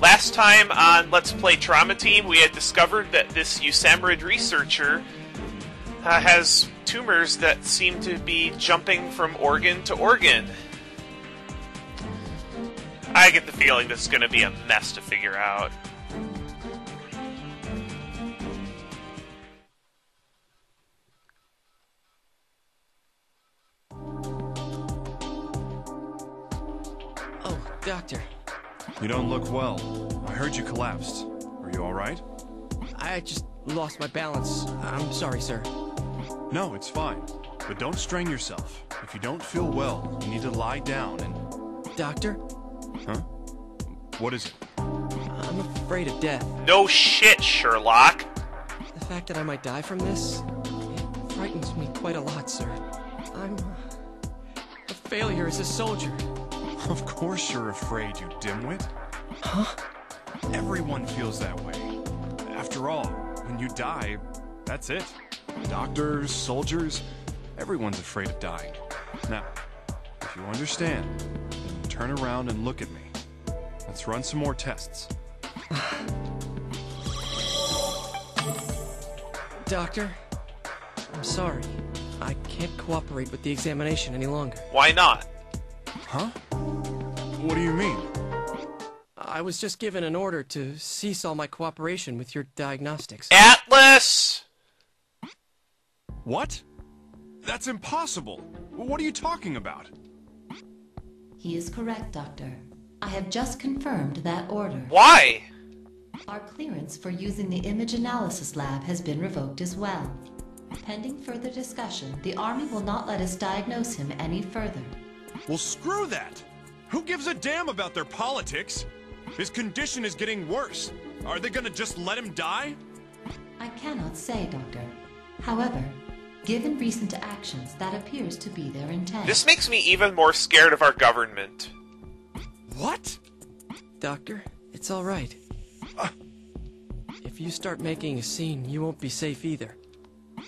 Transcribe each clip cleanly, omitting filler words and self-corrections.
Last time on Let's Play Trauma Team, we had discovered that this Usamrid researcher has tumors that seem to be jumping from organ to organ. I get the feeling this is going to be a mess to figure out. Oh, Doctor. You don't look well. I heard you collapsed. Are you alright? I just lost my balance. I'm sorry, sir. No, it's fine. But don't strain yourself. If you don't feel well, you need to lie down and... Doctor? Huh? What is it? I'm afraid of death. No shit, Sherlock. The fact that I might die from this, it frightens me quite a lot, sir. I'm a failure as a soldier. Of course you're afraid, you dimwit. Huh? Everyone feels that way. After all, when you die, that's it. Doctors, soldiers, everyone's afraid of dying. Now, if you understand, then turn around and look at me. Let's run some more tests. Doctor, I'm sorry. I can't cooperate with the examination any longer. Why not? Huh? What do you mean? I was just given an order to cease all my cooperation with your diagnostics. Atlas! What? That's impossible. What are you talking about? He is correct, Doctor. I have just confirmed that order. Why? Our clearance for using the image analysis lab has been revoked as well. Pending further discussion, the Army will not let us diagnose him any further. Well, screw that! Who gives a damn about their politics? His condition is getting worse. Are they gonna just let him die? I cannot say, Doctor. However, given recent actions, that appears to be their intent. This makes me even more scared of our government. What? Doctor, it's all right. If you start making a scene, you won't be safe either.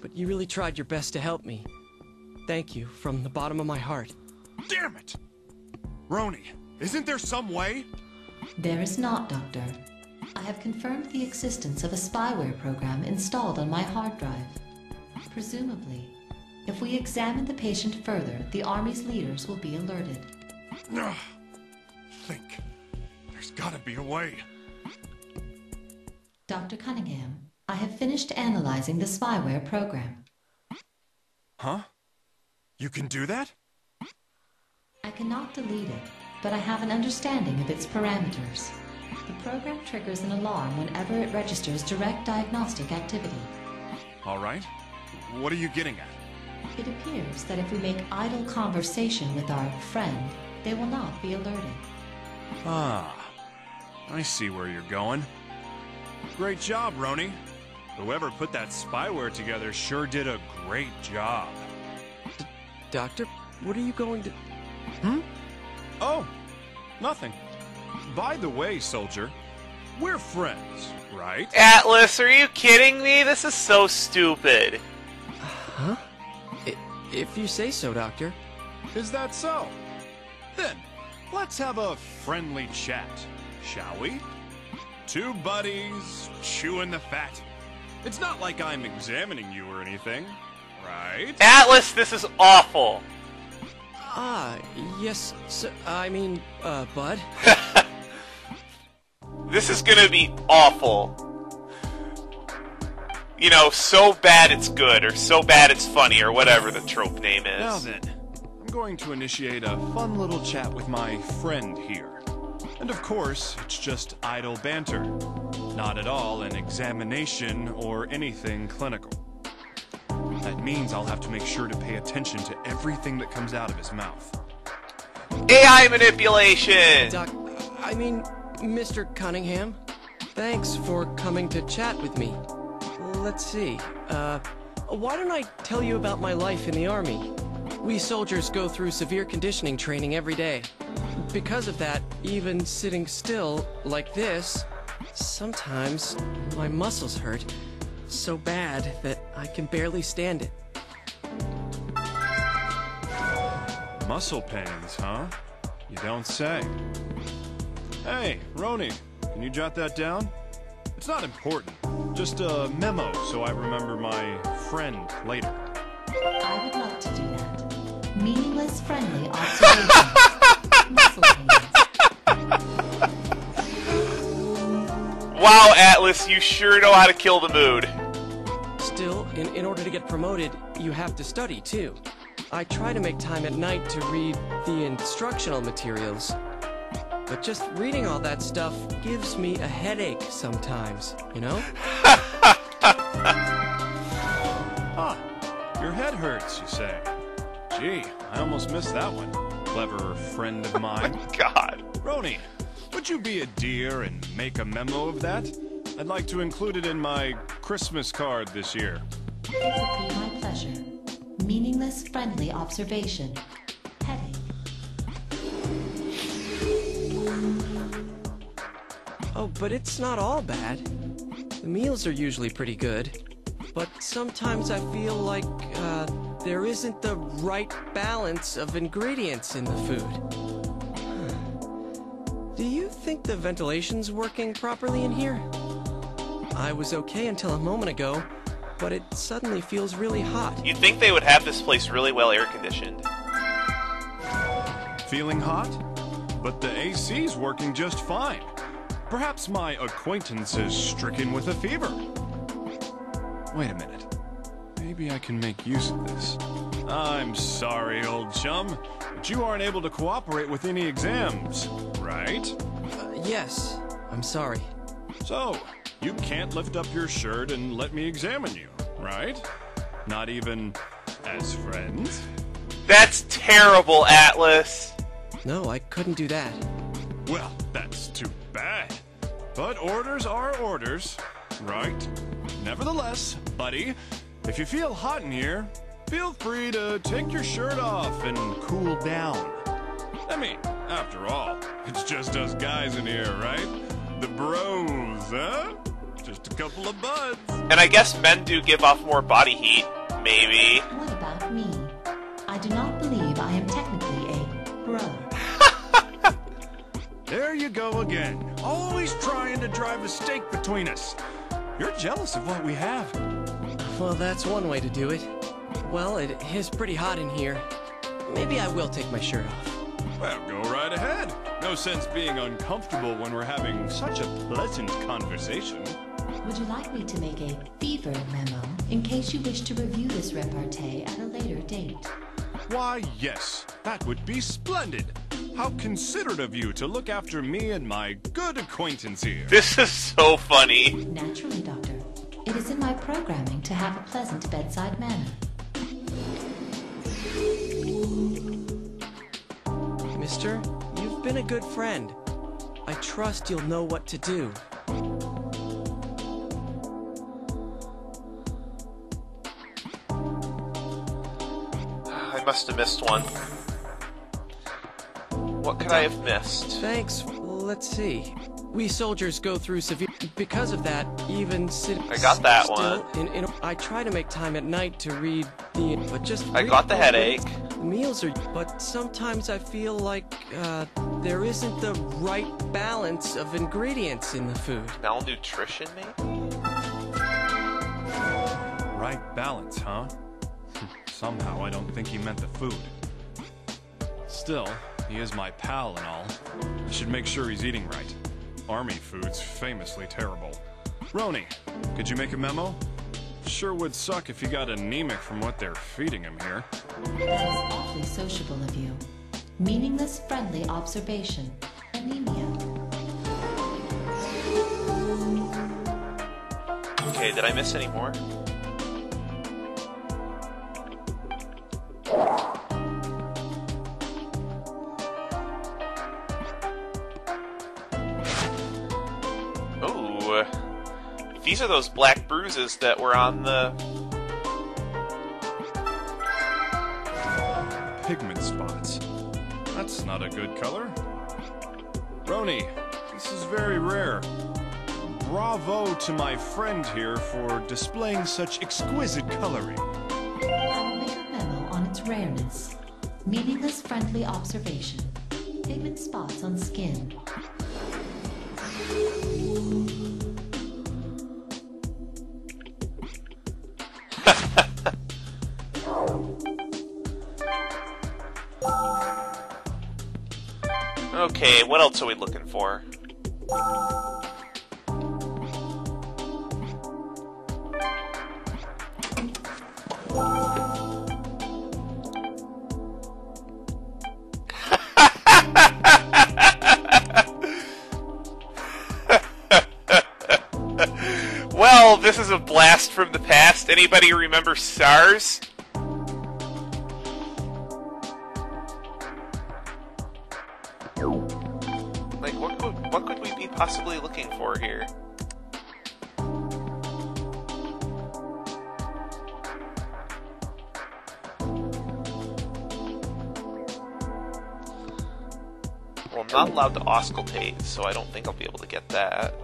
But you really tried your best to help me. Thank you from the bottom of my heart. Damn it! Roni, isn't there some way? There is not, Doctor. I have confirmed the existence of a spyware program installed on my hard drive. Presumably, if we examine the patient further, the Army's leaders will be alerted. Think. There's gotta be a way. Dr. Cunningham, I have finished analyzing the spyware program. Huh? You can do that? I cannot delete it, but I have an understanding of its parameters. The program triggers an alarm whenever it registers direct diagnostic activity. All right. What are you getting at? It appears that if we make idle conversation with our friend, they will not be alerted. Ah, I see where you're going. Great job, Roni. Whoever put that spyware together sure did a great job. Doctor, what are you going to... Oh, nothing. By the way, soldier, we're friends, right? Atlas, are you kidding me? This is so stupid. Huh? If you say so, Doctor. Is that so? Then, let's have a friendly chat, shall we? Two buddies, chewing the fat. It's not like I'm examining you or anything, right? Atlas, this is awful. Ah, yes, sir. I mean, Bud. This is gonna be awful. You know, so bad it's good, or so bad it's funny, or whatever the trope name is. Now then, I'm going to initiate a fun little chat with my friend here. And of course, it's just idle banter. Not at all an examination or anything clinical. That means I'll have to make sure to pay attention to everything that comes out of his mouth. AI manipulation! Mr. Cunningham. Thanks for coming to chat with me. Let's see, why don't I tell you about my life in the Army? We soldiers go through severe conditioning training every day. Because of that, even sitting still, like this, sometimes my muscles hurt so bad that I can barely stand it. Muscle pains, huh? You don't say. Hey, Roni, Can you jot that down? It's not important. Just a memo so I remember my friend later. I would love to do that. Meaningless, friendly observations. Muscle pains. Wow, Atlas, you sure know how to kill the mood. Still, in order to get promoted, you have to study, too. I try to make time at night to read the instructional materials. But just reading all that stuff gives me a headache sometimes, you know? Ah, your head hurts, you say. Gee, I almost missed that one. Clever friend of mine. God. Roni, would you be a dear and make a memo of that? I'd like to include it in my Christmas card this year. It would be my pleasure. Meaningless, friendly observation. Headache. Oh, but it's not all bad. The meals are usually pretty good. But sometimes I feel like, there isn't the right balance of ingredients in the food. Do you think the ventilation's working properly in here? I was okay until a moment ago, but it suddenly feels really hot. You'd think they would have this place really well air-conditioned. Feeling hot? But the AC's working just fine. Perhaps my acquaintance is stricken with a fever. Wait a minute. Maybe I can make use of this. I'm sorry, old chum, but you aren't able to cooperate with any exams, right? Yes, I'm sorry. So, you can't lift up your shirt and let me examine you, right? Not even as friends? That's terrible, Atlas. No, I couldn't do that. Well, that's too bad. But orders are orders, right? Nevertheless, buddy, if you feel hot in here, feel free to take your shirt off and cool down. I mean, after all, it's just us guys in here, right? The bros, huh? Just a couple of buds. And I guess men do give off more body heat, maybe. What about me? I do not believe I am technically a bro. There you go again. Always trying to drive a stake between us. You're jealous of what we have. Well, that's one way to do it. Well, it is pretty hot in here. Maybe I will take my shirt off. Well, go right ahead. No sense being uncomfortable when we're having such a pleasant conversation. Would you like me to make a fever memo in case you wish to review this repartee at a later date? Why, yes. That would be splendid. How considerate of you to look after me and my good acquaintance here. This is so funny. Naturally, Doctor. It is in my programming to have a pleasant bedside manner. Mister, you've been a good friend. I trust you'll know what to do. I must have missed one. What could I have missed? Thanks. Let's see. We soldiers go through severe... Because of that, even I got that still, one. I try to make time at night to read the... But just... I got the headache. The meals are... But sometimes I feel like, there isn't the right balance of ingredients in the food. Malnutrition, maybe? Right balance, huh? Somehow I don't think he meant the food. Still, he is my pal and all. I should make sure he's eating right. Army food's famously terrible. Roni, could you make a memo? Sure would suck if he got anemic from what they're feeding him here. That is awfully sociable of you. Meaningless, friendly observation. Anemia. Okay, did I miss any more? Ooh. These are those black bruises that were on the... Pigment spots. That's not a good color. Roni, this is very rare. Bravo to my friend here for displaying such exquisite coloring. I will make a memo on its rareness. Meaningless, friendly observation. Pigment spots on skin. Okay, what else are we looking for? Well, this is a blast from the past. Anybody remember SARS? Like, what could we be possibly looking for here? Well, I'm not allowed to auscultate, so I don't think I'll be able to get that.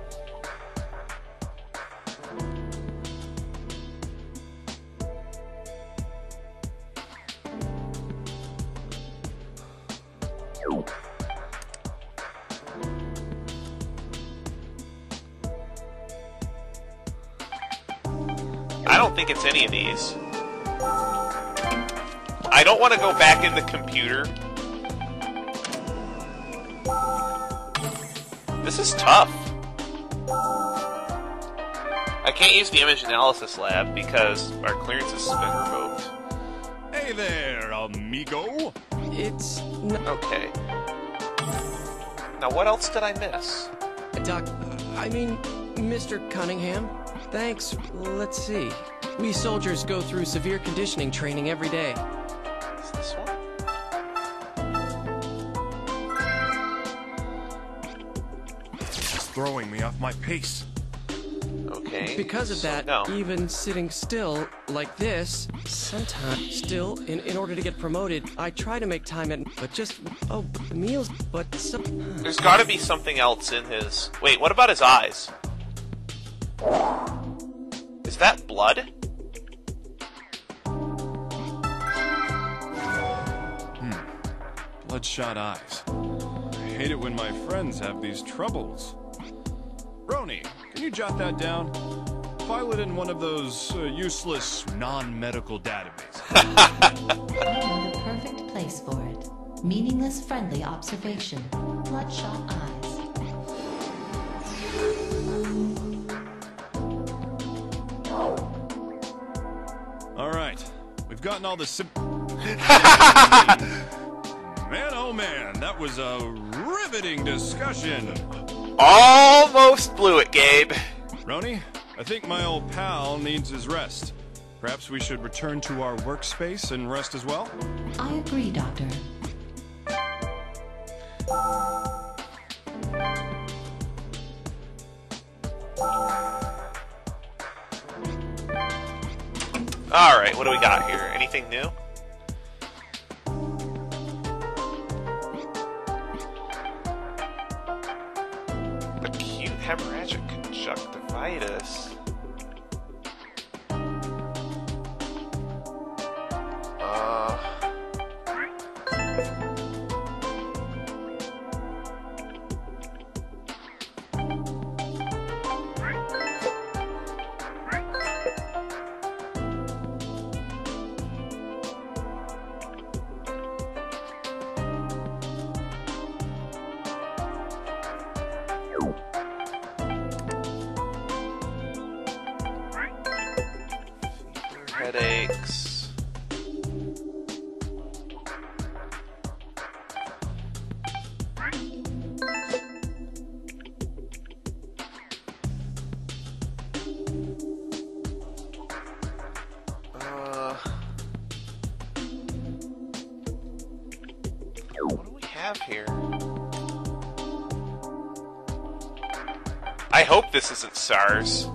I don't think it's any of these. I don't want to go back in the computer. This is tough. I can't use the image analysis lab because our clearance has been revoked. Hey there, amigo. It's Okay. Now what else did I miss? Mr. Cunningham. Thanks. Let's see. We soldiers go through severe conditioning training every day. Is this one? It's throwing me off my pace. Okay. Because of so that, no. even sitting still like this, sometimes still, in order to get promoted, I try to make time meals, but some... There's gotta be something else in his... Wait, what about his eyes? Is that blood? Bloodshot eyes. I hate it when my friends have these troubles. Roni, can you jot that down? File it in one of those useless non-medical databases. I know the perfect place for it. Meaningless friendly observation. Bloodshot eyes. All right, we've gotten all the Man, oh man, that was a riveting discussion. Almost blew it, Gabe. Roni, I think my old pal needs his rest. Perhaps we should return to our workspace and rest as well? I agree, Doctor. Alright, what do we got here? Anything new? Acute hemorrhagic conjunctivitis. Headaches. What do we have here? I hope this isn't SARS.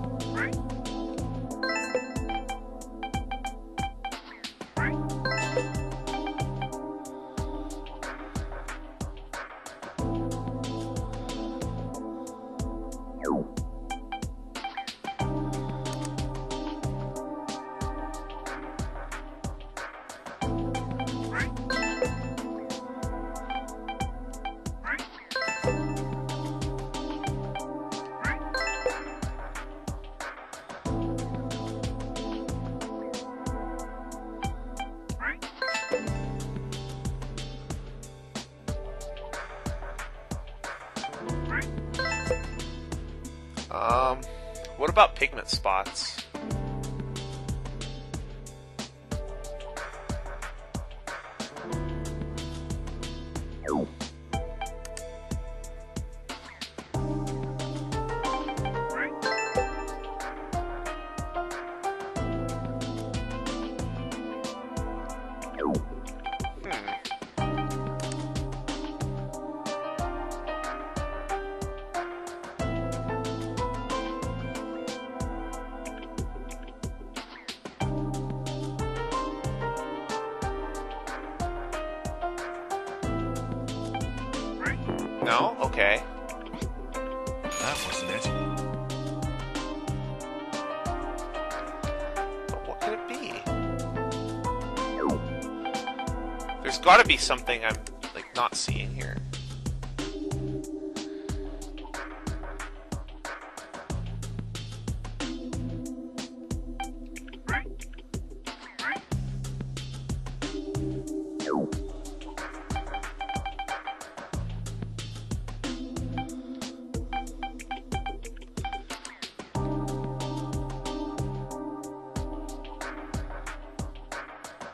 What about pigment spots? No? Okay. That wasn't it. But what could it be? There's gotta be something I'm, like, not seeing here.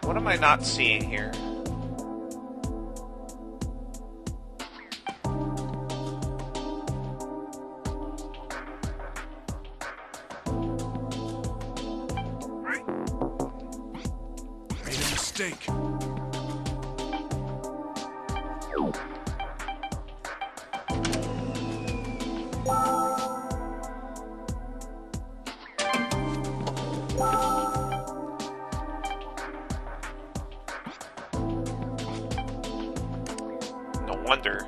What am I not seeing here? Made a mistake. No wonder.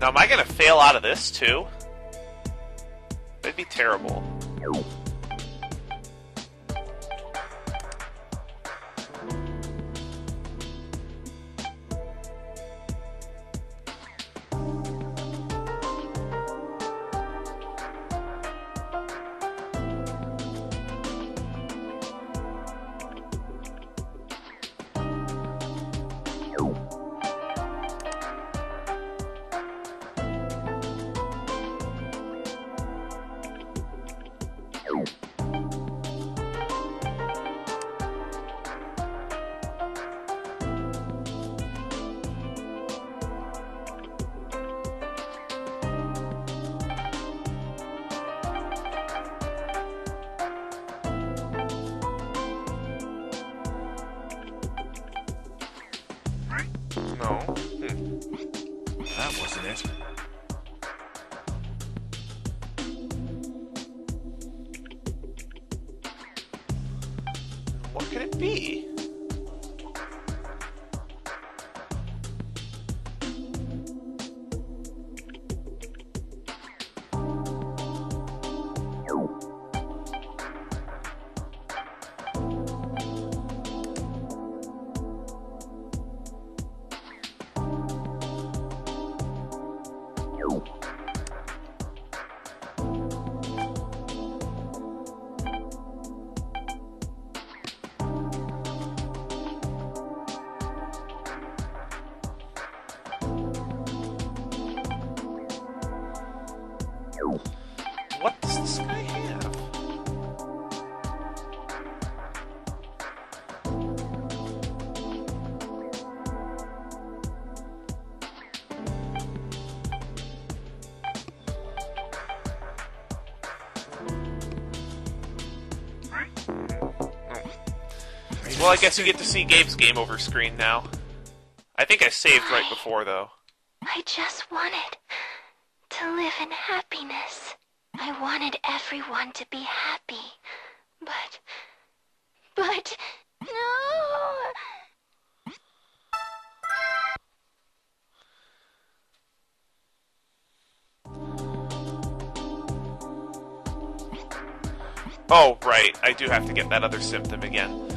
Now, am I gonna fail out of this too? That'd be terrible. No. That wasn't it. What could it be? What does this guy have? Well, I guess you get to see Gabe's game over screen now. I think I saved right before, though. I just wanted to live in happiness. I wanted everyone to be happy. But, no! Oh, right. I do have to get that other symptom again.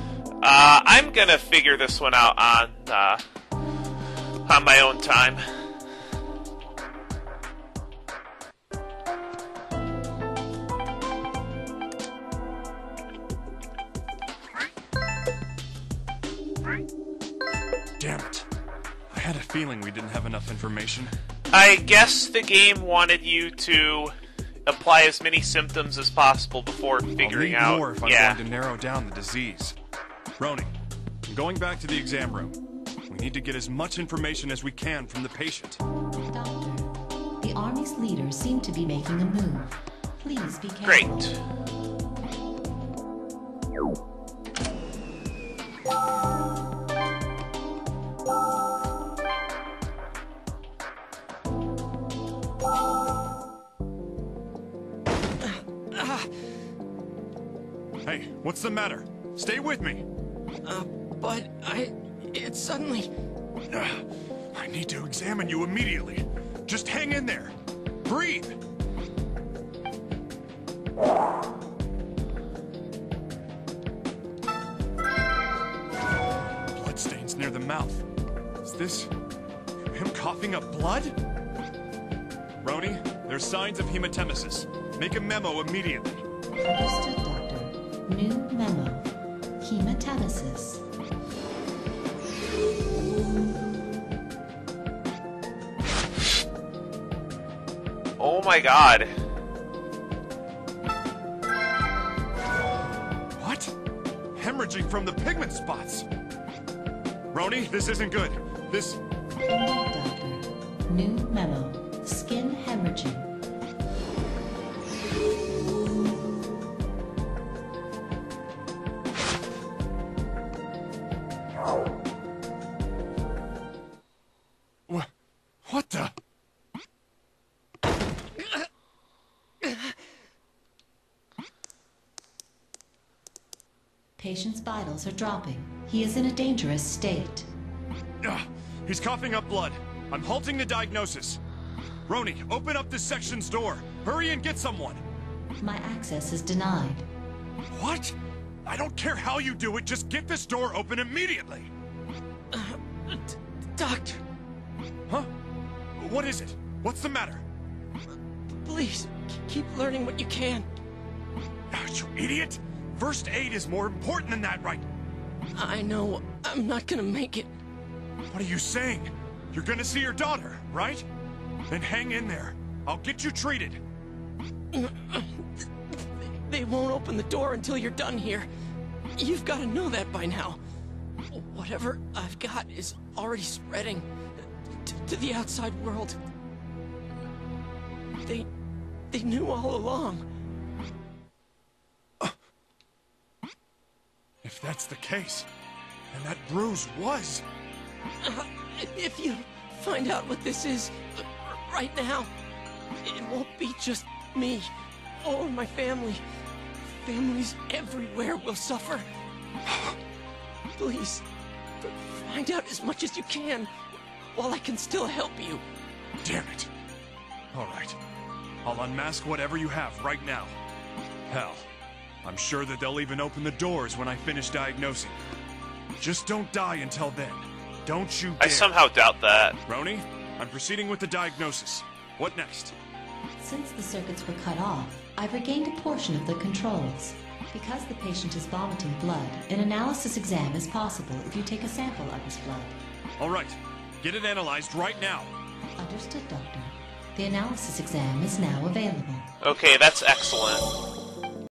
I'm gonna figure this one out on my own time. Damn it. I had a feeling we didn't have enough information. I guess the game wanted you to apply as many symptoms as possible before figuring I'll need out. more if I'm going to narrow down the disease. Roni, I'm going back to the exam room. We need to get as much information as we can from the patient. Doctor, the Army's leaders seem to be making a move. Please be careful. Great. Hey, what's the matter? Stay with me. But it suddenly... I need to examine you immediately. Just hang in there. Breathe. Bloodstains near the mouth. Is this him coughing up blood? Roni, there's signs of hematemesis. Make a memo immediately. Understood, Doctor. New memo. Hematemesis. Oh my god. What? Hemorrhaging from the pigment spots. Roni, this isn't good. This... Doctor. New memo. Skin hemorrhaging. What the... Patient's vitals are dropping. He is in a dangerous state. He's coughing up blood. I'm halting the diagnosis. Roni, open up this section's door. Hurry and get someone. My access is denied. What? I don't care how you do it, just get this door open immediately. Doctor, Huh? What is it? What's the matter? please, keep learning what you can. You idiot! First aid is more important than that, right? I know I'm not gonna make it. What are you saying? You're gonna see your daughter, right? Then hang in there. I'll get you treated. They won't open the door until you're done here. You've got to know that by now. Whatever I've got is already spreading to the outside world. They knew all along. If that's the case, then that bruise was... If you find out what this is right now, it won't be just me or my family. Families everywhere will suffer. Please, find out as much as you can while I can still help you. Damn it. All right. I'll unmask whatever you have right now. Hell, I'm sure that they'll even open the doors when I finish diagnosing. Just don't die until then. Don't you dare. I somehow doubt that. Roni, I'm proceeding with the diagnosis. What next? Since the circuits were cut off, I've regained a portion of the controls. Because the patient is vomiting blood, an analysis exam is possible if you take a sample of his blood. All right. Get it analyzed right now. Understood, Doctor. The analysis exam is now available. Okay, that's excellent.